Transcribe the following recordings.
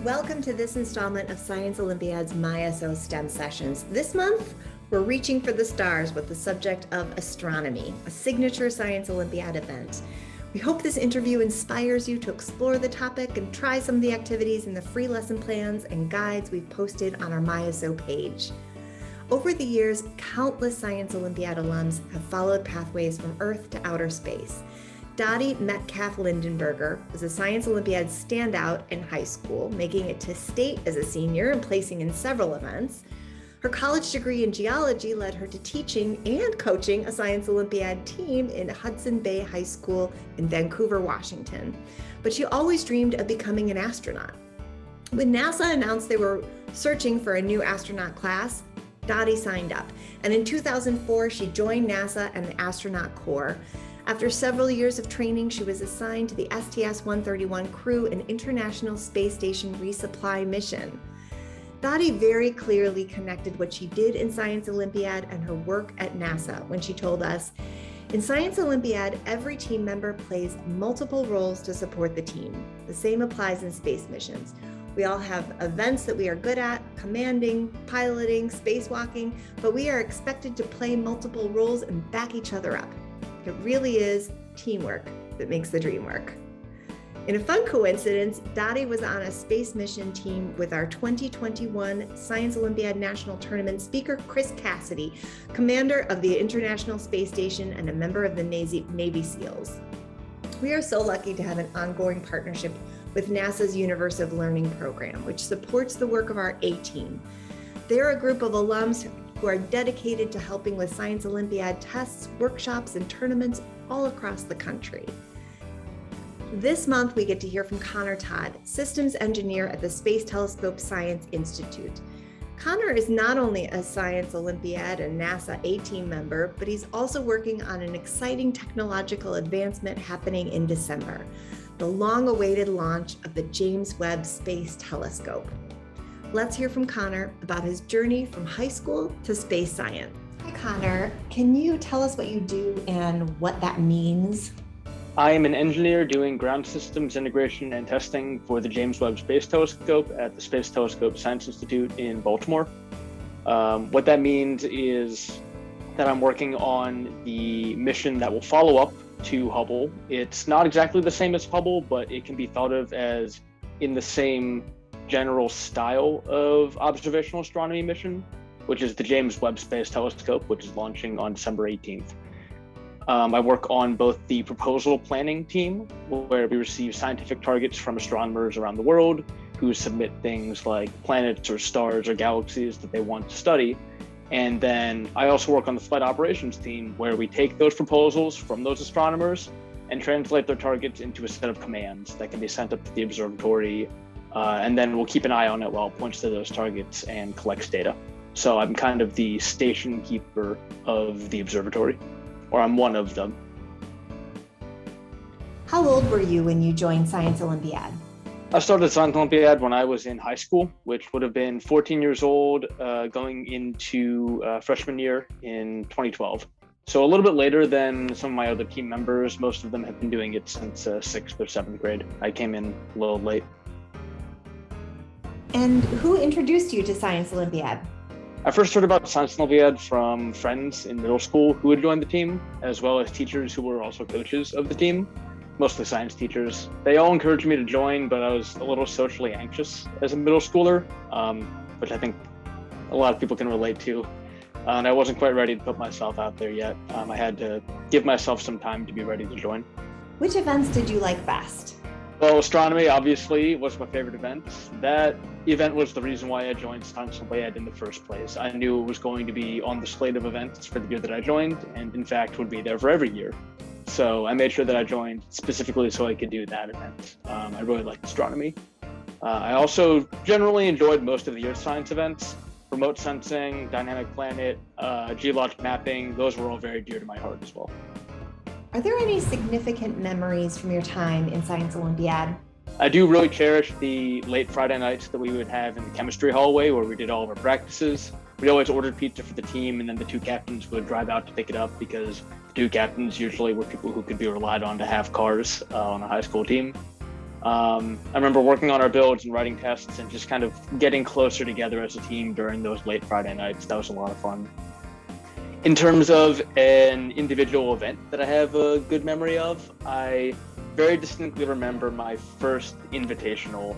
Welcome to this installment of Science Olympiad's MySO STEM sessions. This month, we're reaching for the stars with the subject of astronomy, a signature Science Olympiad event. We hope this interview inspires you to explore the topic and try some of the activities in the free lesson plans and guides we've posted on our MySO page. Over the years, countless Science Olympiad alums have followed pathways from Earth to outer space. Dottie Metcalf Lindenberger was a Science Olympiad standout in high school, making it to state as a senior and placing in several events. Her college degree in geology led her to teaching and coaching a Science Olympiad team in Hudson Bay High School in Vancouver, Washington. But she always dreamed of becoming an astronaut. When NASA announced they were searching for a new astronaut class, Dottie signed up. And in 2004, she joined NASA and the Astronaut Corps. After several years of training, she was assigned to the STS-131 crew, an International Space Station resupply mission. Dottie very clearly connected what she did in Science Olympiad and her work at NASA when she told us, "In Science Olympiad, every team member plays multiple roles to support the team. The same applies in space missions. We all have events that we are good at, commanding, piloting, spacewalking, but we are expected to play multiple roles and back each other up. It really is teamwork that makes the dream work." In a fun coincidence, Dottie was on a space mission team with our 2021 Science Olympiad National Tournament speaker, Chris Cassidy, commander of the International Space Station and a member of the Navy SEALs. We are so lucky to have an ongoing partnership with NASA's Universe of Learning program, which supports the work of our A-team. They're a group of alums who are dedicated to helping with Science Olympiad tests, workshops, and tournaments all across the country. This month, we get to hear from Connor Todd, systems engineer at the Space Telescope Science Institute. Connor is not only a Science Olympiad and NASA A-team member, but he's also working on an exciting technological advancement happening in December, the long-awaited launch of the James Webb Space Telescope. Let's hear from Connor about his journey from high school to space science. Hi, Connor. Can you tell us what you do and what that means? I am an engineer doing ground systems integration and testing for the James Webb Space Telescope at the Space Telescope Science Institute in Baltimore. What that means is that I'm working on the mission that will follow up to Hubble. It's not exactly the same as Hubble, but it can be thought of as in the same general style of observational astronomy mission, which is the James Webb Space Telescope, which is launching on December 18th. I work on both the proposal planning team, where we receive scientific targets from astronomers around the world who submit things like planets or stars or galaxies that they want to study. And then I also work on the flight operations team, where we take those proposals from those astronomers and translate their targets into a set of commands that can be sent up to the observatory. And then we'll keep an eye on it while it points to those targets and collects data. So I'm kind of the station keeper of the observatory, or I'm one of them. How old were you when you joined Science Olympiad? I started Science Olympiad when I was in high school, which would have been 14 years old, going into freshman year in 2012. So a little bit later than some of my other team members. Most of them have been doing it since 6th or 7th grade. I came in a little late. And who introduced you to Science Olympiad? I first heard about Science Olympiad from friends in middle school who had joined the team, as well as teachers who were also coaches of the team, mostly science teachers. They all encouraged me to join, but I was a little socially anxious as a middle schooler, which I think a lot of people can relate to. And I wasn't quite ready to put myself out there yet. I had to give myself some time to be ready to join. Which events did you like best? Well, astronomy obviously was my favorite event. That event was the reason why I joined Science Olympiad in the first place. I knew it was going to be on the slate of events for the year that I joined, and in fact would be there for every year. So I made sure that I joined specifically so I could do that event. I really liked astronomy. I also generally enjoyed most of the year's science events. Remote sensing, dynamic planet, geologic mapping, those were all very dear to my heart as well. Are there any significant memories from your time in Science Olympiad? I do really cherish the late Friday nights that we would have in the chemistry hallway where we did all of our practices. We always ordered pizza for the team, and then the two captains would drive out to pick it up because the two captains usually were people who could be relied on to have cars on a high school team. I remember working on our builds and writing tests and just kind of getting closer together as a team during those late Friday nights. That was a lot of fun. In terms of an individual event that I have a good memory of, I very distinctly remember my first invitational,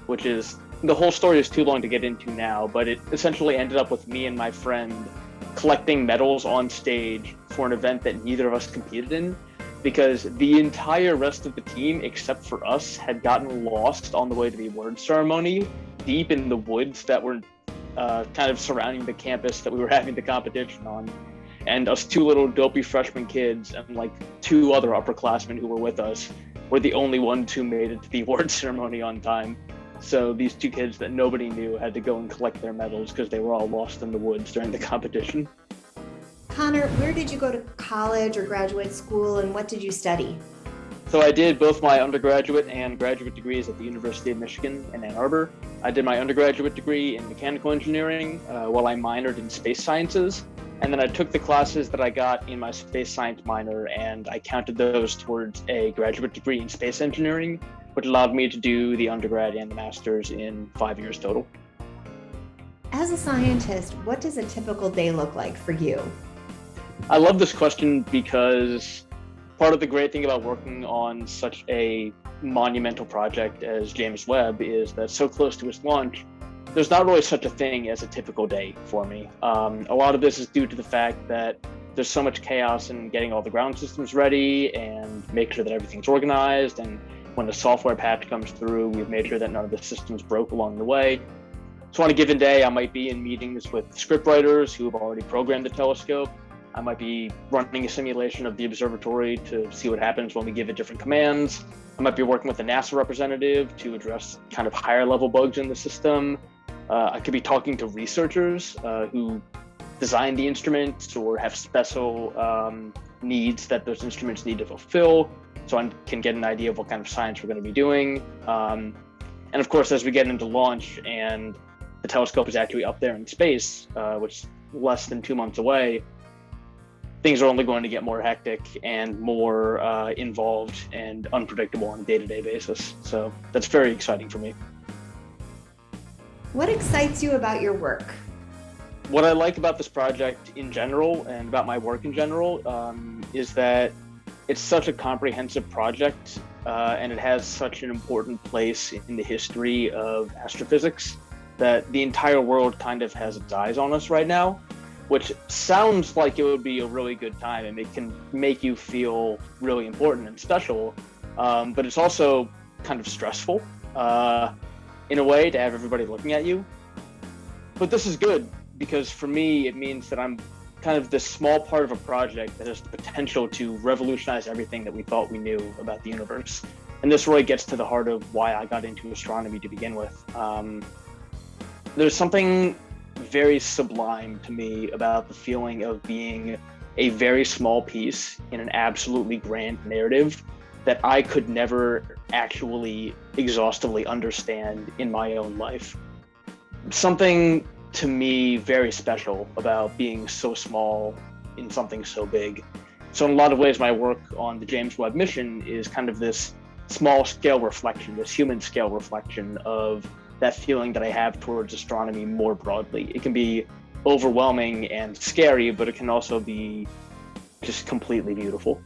which is, the whole story is too long to get into now, but it essentially ended up with me and my friend collecting medals on stage for an event that neither of us competed in, because the entire rest of the team, except for us, had gotten lost on the way to the award ceremony deep in the woods that were kind of surrounding the campus that we were having the competition on. And us two little dopey freshman kids and like two other upperclassmen who were with us were the only ones who made it to the award ceremony on time. So these two kids that nobody knew had to go and collect their medals because they were all lost in the woods during the competition. Connor, where did you go to college or graduate school, and what did you study? So I did both my undergraduate and graduate degrees at the University of Michigan in Ann Arbor. I did my undergraduate degree in mechanical engineering while I minored in space sciences. And then I took the classes that I got in my space science minor and I counted those towards a graduate degree in space engineering, which allowed me to do the undergrad and the master's in 5 years total. As a scientist, what does a typical day look like for you? I love this question because part of the great thing about working on such a monumental project as James Webb is that so close to its launch, there's not really such a thing as a typical day for me. A lot of this is due to the fact that there's so much chaos in getting all the ground systems ready and make sure that everything's organized. And when the software patch comes through, we've made sure that none of the systems broke along the way. So on a given day, I might be in meetings with scriptwriters who have already programmed the telescope. I might be running a simulation of the observatory to see what happens when we give it different commands. I might be working with a NASA representative to address kind of higher level bugs in the system. I could be talking to researchers who design the instruments or have special needs that those instruments need to fulfill, so I can get an idea of what kind of science we're going to be doing. And of course, as we get into launch and the telescope is actually up there in space, which is less than 2 months away, things are only going to get more hectic and more involved and unpredictable on a day-to-day basis. So that's very exciting for me. What excites you about your work? What I like about this project in general and about my work in general is that it's such a comprehensive project and it has such an important place in the history of astrophysics that the entire world kind of has its eyes on us right now, which sounds like it would be a really good time and it can make you feel really important and special, but it's also kind of stressful in a way to have everybody looking at you. But this is good because for me, it means that I'm kind of this small part of a project that has the potential to revolutionize everything that we thought we knew about the universe. And this really gets to the heart of why I got into astronomy to begin with. There's something very sublime to me about the feeling of being a very small piece in an absolutely grand narrative that I could never actually exhaustively understand in my own life. Something to me very special about being so small in something so big. So in a lot of ways, my work on the James Webb mission is kind of this small scale reflection, this human scale reflection of that feeling that I have towards astronomy more broadly. It can be overwhelming and scary, but it can also be just completely beautiful.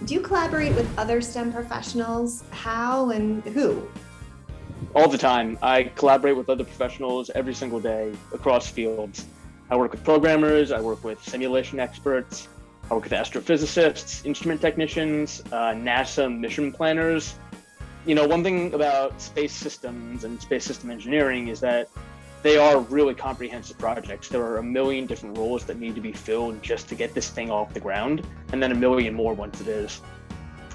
Do you collaborate with other STEM professionals? How and who? All the time. I collaborate with other professionals every single day across fields. I work with programmers, I work with simulation experts, I work with astrophysicists, instrument technicians, NASA mission planners. You know, one thing about space systems and space system engineering is that they are really comprehensive projects. There are a million different roles that need to be filled just to get this thing off the ground, and then a million more once it is.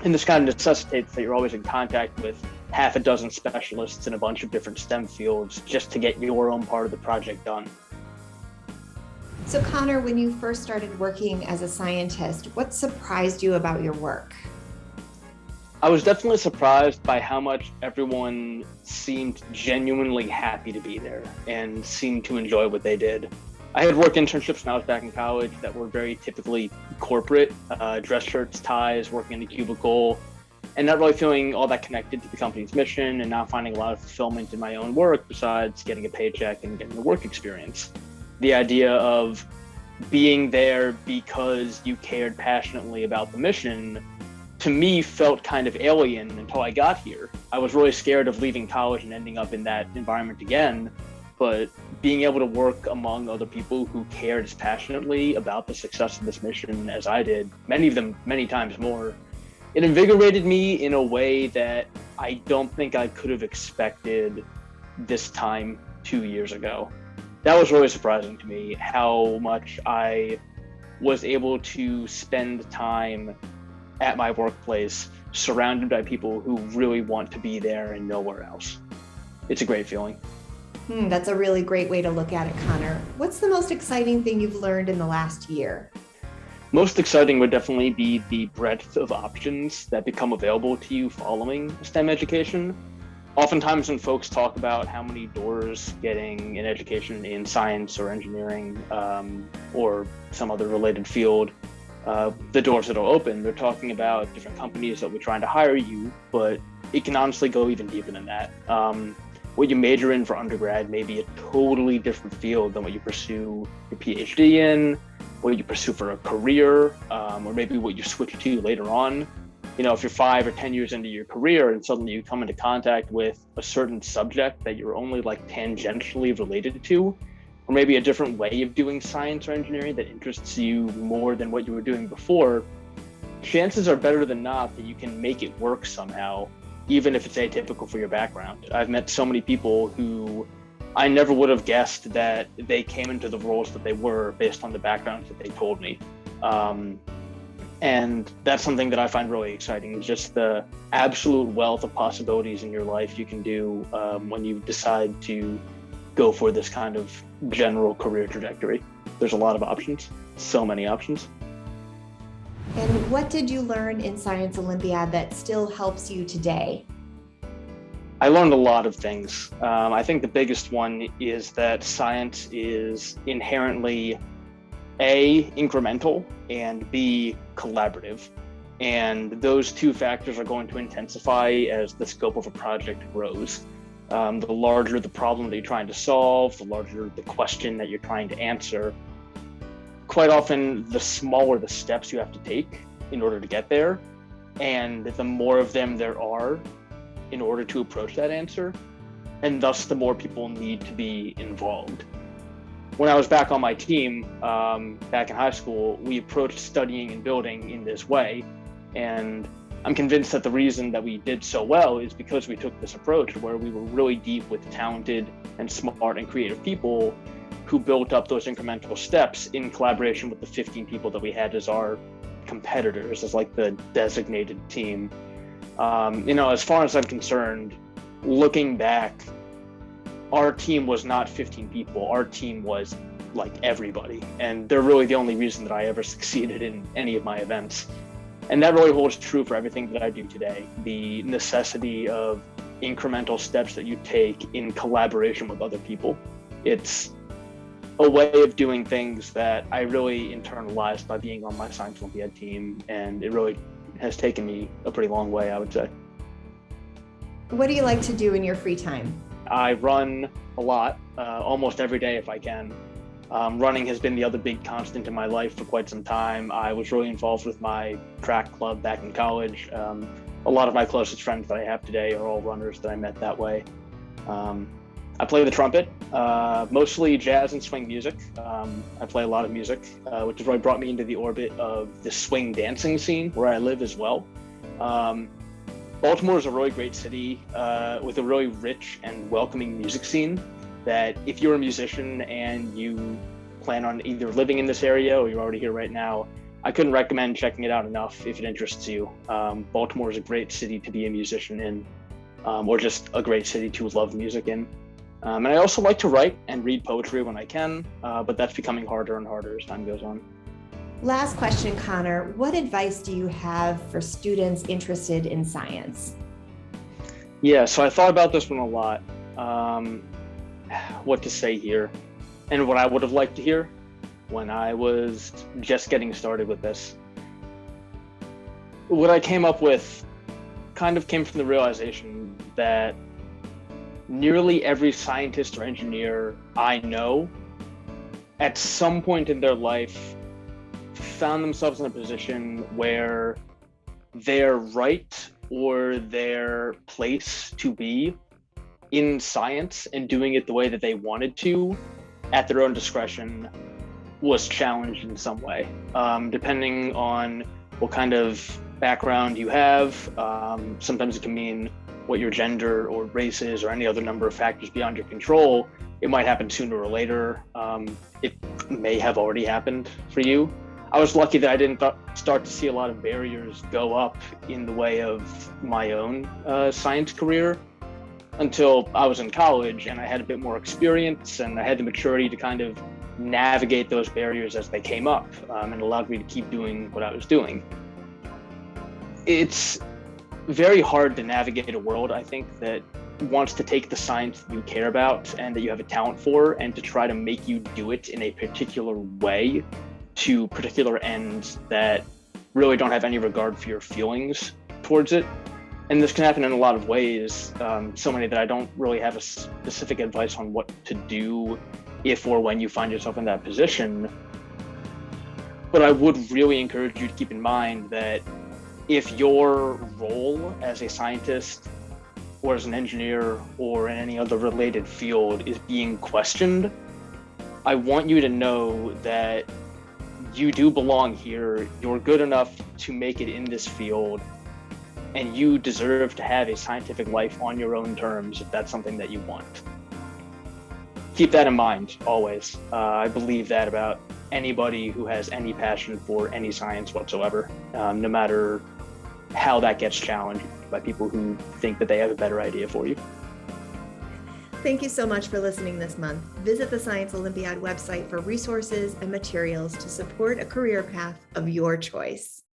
And this kind of necessitates that you're always in contact with half a dozen specialists in a bunch of different STEM fields just to get your own part of the project done. So Connor, when you first started working as a scientist, what surprised you about your work? I was definitely surprised by how much everyone seemed genuinely happy to be there and seemed to enjoy what they did. I had worked internships when I was back in college that were very typically corporate, dress shirts, ties, working in a cubicle. and not really feeling all that connected to the company's mission and not finding a lot of fulfillment in my own work besides getting a paycheck and getting a work experience. The idea of being there because you cared passionately about the mission, to me, felt kind of alien until I got here. I was really scared of leaving college and ending up in that environment again, but being able to work among other people who cared as passionately about the success of this mission as I did, many of them many times more, it invigorated me in a way that I don't think I could have expected this time 2 years ago. That was really surprising to me, how much I was able to spend time at my workplace surrounded by people who really want to be there and nowhere else. It's a great feeling. That's a really great way to look at it, Connor. What's the most exciting thing you've learned in the last year? Most exciting would definitely be the breadth of options that become available to you following STEM education. Oftentimes when folks talk about how many doors getting an education in science or engineering or some other related field, the doors that will open, they're talking about different companies that will be trying to hire you, but it can honestly go even deeper than that. What you major in for undergrad may be a totally different field than what you pursue your PhD in, what you pursue for a career, or maybe what you switch to later on. You know, if you're 5 or 10 years into your career and suddenly you come into contact with a certain subject that you're only like tangentially related to, or maybe a different way of doing science or engineering that interests you more than what you were doing before, chances are better than not that you can make it work somehow, even if it's atypical for your background. I've met so many people who I never would have guessed that they came into the roles that they were based on the backgrounds that they told me. And that's something that I find really exciting, is just the absolute wealth of possibilities in your life you can do when you decide to go for this kind of general career trajectory. There's a lot of options, so many options. And what did you learn in Science Olympiad that still helps you today? I learned a lot of things. I think the biggest one is that science is inherently A, incremental, and B, collaborative. And those two factors are going to intensify as the scope of a project grows. The larger the problem that you're trying to solve, the larger the question that you're trying to answer, quite often the smaller the steps you have to take in order to get there, and the more of them there are in order to approach that answer, and thus the more people need to be involved. When I was back on my team, back in high school, we approached studying and building in this way, and I'm convinced that the reason that we did so well is because we took this approach where we were really deep with talented and smart and creative people who built up those incremental steps in collaboration with the 15 people that we had as our competitors, as like the designated team. As far as I'm concerned, looking back, our team was not 15 people. Our team was like everybody. And they're really the only reason that I ever succeeded in any of my events. And that really holds true for everything that I do today. The necessity of incremental steps that you take in collaboration with other people. It's a way of doing things that I really internalized by being on my Science Olympiad team. And it really has taken me a pretty long way, I would say. What do you like to do in your free time? I run a lot, almost every day if I can. Running has been the other big constant in my life for quite some time. I was really involved with my track club back in college. A lot of my closest friends that I have today are all runners that I met that way. I play the trumpet, mostly jazz and swing music. I play a lot of music, which has really brought me into the orbit of the swing dancing scene where I live as well. Baltimore is a really great city with a really rich and welcoming music scene that if you're a musician and you plan on either living in this area or you're already here right now, I couldn't recommend checking it out enough if it interests you. Baltimore is a great city to be a musician in, or just a great city to love music in. And I also like to write and read poetry when I can, but that's becoming harder and harder as time goes on. Last question, Connor. What advice do you have for students interested in science? Yeah, so I thought about this one a lot. What to say here, and what I would have liked to hear when I was just getting started with this. What I came up with kind of came from the realization that nearly every scientist or engineer I know, at some point in their life, found themselves in a position where their right or their place to be in science and doing it the way that they wanted to at their own discretion was challenged in some way. Depending on what kind of background you have, sometimes it can mean what your gender or race is or any other number of factors beyond your control. It might happen sooner or later. It may have already happened for you. I was lucky that I didn't start to see a lot of barriers go up in the way of my own science career until I was in college and I had a bit more experience and I had the maturity to kind of navigate those barriers as they came up, and allowed me to keep doing what I was doing. It's very hard to navigate a world, I think, that wants to take the science that you care about and that you have a talent for and to try to make you do it in a particular way to particular ends that really don't have any regard for your feelings towards it. And this can happen in a lot of ways, so many that I don't really have a specific advice on what to do if or when you find yourself in that position. But I would really encourage you to keep in mind that if your role as a scientist or as an engineer or in any other related field is being questioned, I want you to know that you do belong here, you're good enough to make it in this field, and you deserve to have a scientific life on your own terms if that's something that you want. Keep that in mind always. I believe that about anybody who has any passion for any science whatsoever, no matter how that gets challenged by people who think that they have a better idea for you. Thank you so much for listening this month. Visit the Science Olympiad website for resources and materials to support a career path of your choice.